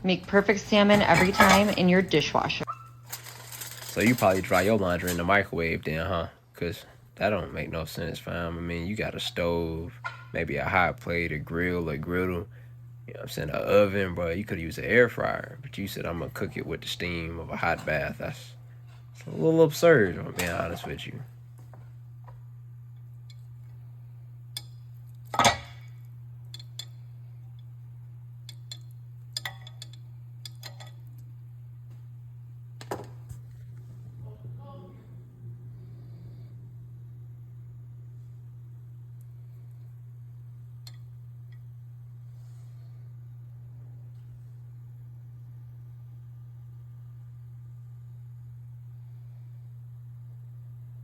Make perfect salmon every time in your dishwasher. So you probably dry your laundry in the microwave then, huh? Because that don't make no sense, fam. I mean, you got a stove, maybe a hot plate, a grill, a griddle. You know what I'm saying? An oven, bro. You could use an air fryer. But you said I'm going to cook it with the steam of a hot bath. That's a little absurd, if I'm being honest with you.